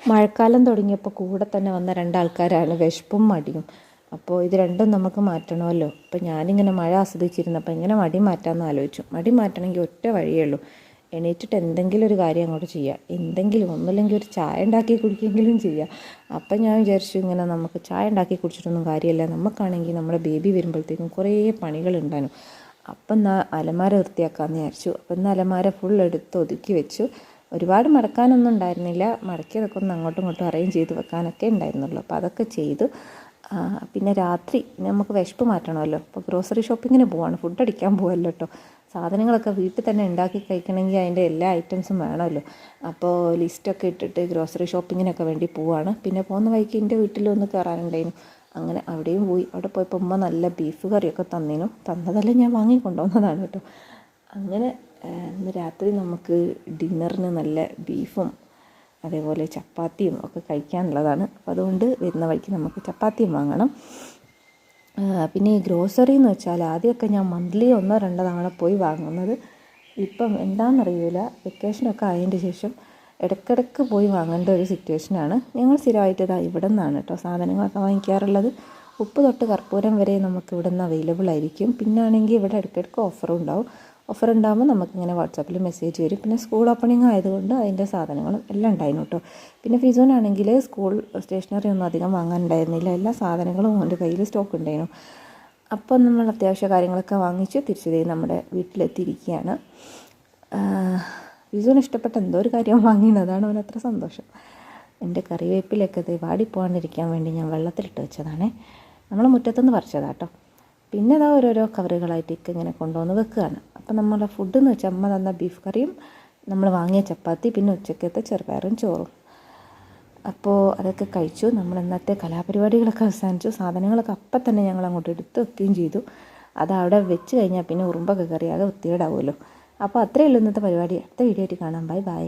മഴക്കാലം തുടങ്ങിയപ്പോൾ കൂടെ തന്നെ വന്ന രണ്ടാൾക്കാരാണ് വിശപ്പും മടിയും. അപ്പോൾ ഇത് രണ്ടും നമുക്ക് മാറ്റണമല്ലോ. അപ്പോൾ ഞാനിങ്ങനെ മഴ ആസ്വദിച്ചിരുന്നപ്പോൾ ഇങ്ങനെ മടി മാറ്റാമെന്ന് ആലോചിച്ചു. മടി മാറ്റണമെങ്കിൽ ഒറ്റ വഴിയേ ഉള്ളൂ, എണീറ്റിട്ട് എന്തെങ്കിലും ഒരു കാര്യം അങ്ങോട്ട് ചെയ്യുക. എന്തെങ്കിലും ഒന്നുമില്ലെങ്കിൽ ഒരു ചായ ഉണ്ടാക്കി കുടിക്കെങ്കിലും ചെയ്യുക. അപ്പം ഞാൻ വിചാരിച്ചു, ഇങ്ങനെ നമുക്ക് ചായ ഉണ്ടാക്കി കുടിച്ചിട്ടൊന്നും കാര്യമില്ല, നമുക്കാണെങ്കിൽ നമ്മുടെ ബേബി വരുമ്പോഴത്തേക്കും കുറേ പണികളുണ്ടായിരുന്നു. അപ്പം എന്നാൽ അലമാര വൃത്തിയാക്കാമെന്ന് വിചാരിച്ചു. അപ്പം എന്നാൽ അലമാര ഫുൾ എടുത്ത് ഒതുക്കി വെച്ചു. ഒരുപാട് മടക്കാനൊന്നും ഉണ്ടായിരുന്നില്ല, മടക്കിയതൊക്കെ ഒന്ന് അങ്ങോട്ടും ഇങ്ങോട്ടും അറേഞ്ച് ചെയ്ത് വെക്കാനൊക്കെ ഉണ്ടായിരുന്നുള്ളൂ. അപ്പോൾ അതൊക്കെ ചെയ്തു. പിന്നെ രാത്രി നമുക്ക് വിശപ്പ് മാറ്റണമല്ലോ. അപ്പോൾ ഗ്രോസറി ഷോപ്പിങ്ങിന് പോവാണ്, ഫുഡ് അടിക്കാൻ പോവല്ലോ കേട്ടോ. സാധനങ്ങളൊക്കെ വീട്ടിൽ തന്നെ ഉണ്ടാക്കി കഴിക്കണമെങ്കിൽ അതിൻ്റെ എല്ലാ ഐറ്റംസും വേണമല്ലോ. അപ്പോൾ ലിസ്റ്റൊക്കെ ഇട്ടിട്ട് ഗ്രോസറി ഷോപ്പിങ്ങിനൊക്കെ വേണ്ടി പോവാണ്. പിന്നെ പോകുന്ന വഴിക്ക് എൻ്റെ വീട്ടിലൊന്ന് കയറാനുണ്ടായിരുന്നു, അങ്ങനെ അവിടെയും പോയി. അവിടെ പോയപ്പോൾ ഉമ്മ നല്ല ബീഫ് കറിയൊക്കെ തന്നതല്ല, ഞാൻ വാങ്ങിക്കൊണ്ടുവന്നതാണ് കേട്ടോ. അങ്ങനെ ഇന്ന് രാത്രി നമുക്ക് ഡിന്നറിന് നല്ല ബീഫും അതേപോലെ ചപ്പാത്തിയും ഒക്കെ കഴിക്കാനുള്ളതാണ്. അപ്പോൾ അതുകൊണ്ട് വരുന്ന വഴിക്ക് നമുക്ക് ചപ്പാത്തിയും വാങ്ങണം. പിന്നെ ഈ ഗ്രോസറി എന്ന് വെച്ചാൽ ആദ്യമൊക്കെ ഞാൻ മന്ത്ലി 1-2 തവണ പോയി വാങ്ങുന്നത്. ഇപ്പം എന്താണെന്നറിയില്ല, വെക്കേഷനൊക്കെ ആയതിൻ്റെ ശേഷം ഇടയ്ക്കിടയ്ക്ക് പോയി വാങ്ങേണ്ട ഒരു സിറ്റുവേഷനാണ്. ഞങ്ങൾ സ്ഥിരമായിട്ട് ഇവിടെ നിന്നാണ് കേട്ടോ സാധനങ്ങളൊക്കെ വാങ്ങിക്കാറുള്ളത്. ഉപ്പ് തൊട്ട് കർപ്പൂരം വരെ നമുക്ക് ഇവിടെ നിന്ന് അവൈലബിൾ ആയിരിക്കും. പിന്നെ ആണെങ്കിൽ ഇവിടെ ഇടയ്ക്കിടയ്ക്ക് ഓഫറും ഉണ്ടാവും. ഓഫർ ഉണ്ടാകുമ്പോൾ നമുക്കിങ്ങനെ വാട്സാപ്പിൽ മെസ്സേജ് വരും. പിന്നെ സ്കൂൾ ഓപ്പണിംഗ് ആയതുകൊണ്ട് അതിൻ്റെ സാധനങ്ങളും എല്ലാം ഉണ്ടായിരുന്നു കേട്ടോ. പിന്നെ ഫിസോനാണെങ്കിൽ സ്കൂൾ സ്റ്റേഷനറി ഒന്നും അധികം വാങ്ങാനുണ്ടായിരുന്നില്ല, എല്ലാ സാധനങ്ങളും അവൻ്റെ കയ്യിൽ സ്റ്റോക്ക് ഉണ്ടായിരുന്നു. അപ്പം നമ്മൾ അത്യാവശ്യ കാര്യങ്ങളൊക്കെ വാങ്ങിച്ച് തിരിച്ച് നമ്മുടെ വീട്ടിലെത്തിയിരിക്കുകയാണ്. ഫിസോന് ഇഷ്ടപ്പെട്ട എന്തോ ഒരു കാര്യം വാങ്ങിയത്, അതാണ് അവനത്ര സന്തോഷം. എൻ്റെ കറിവേപ്പിലൊക്കെ വാടിപ്പോകാണ്ടിരിക്കാൻ വേണ്ടി ഞാൻ വെള്ളത്തിലിട്ട് വെച്ചതാണേ, നമ്മൾ മുറ്റത്തുനിന്ന് പറിച്ചതാട്ടോ. പിന്നെ അതാ ഓരോരോ കവറുകളായിട്ടൊക്കെ ഇങ്ങനെ കൊണ്ടുവന്ന് വെക്കുകയാണ്. അപ്പം നമ്മളെ ഫുഡ് എന്ന് വെച്ചാൽ അമ്മ തന്ന ബീഫ് കറിയും നമ്മൾ വാങ്ങിയ ചപ്പാത്തി, പിന്നെ ഉച്ചക്കത്തെ ചെറുപയറും ചോറും. അപ്പോൾ അതൊക്കെ കഴിച്ചു. നമ്മൾ ഇന്നത്തെ കലാപരിപാടികളൊക്കെ അവസാനിച്ചു. സാധനങ്ങളൊക്കെ അപ്പം തന്നെ ഞങ്ങൾ അങ്ങോട്ട് എടുത്ത് വെക്കുകയും ചെയ്തു. അത് അവിടെ വെച്ച് കഴിഞ്ഞാൽ പിന്നെ ഉറുമ്പൊക്കെ കയറി ആകെ വൃത്തികേടാവുമല്ലോ. അപ്പോൾ അത്രയേ ഉള്ളൂ ഇന്നത്തെ പരിപാടി. അടുത്ത വീഡിയോ ആയിട്ട് കാണാം. Bye bye.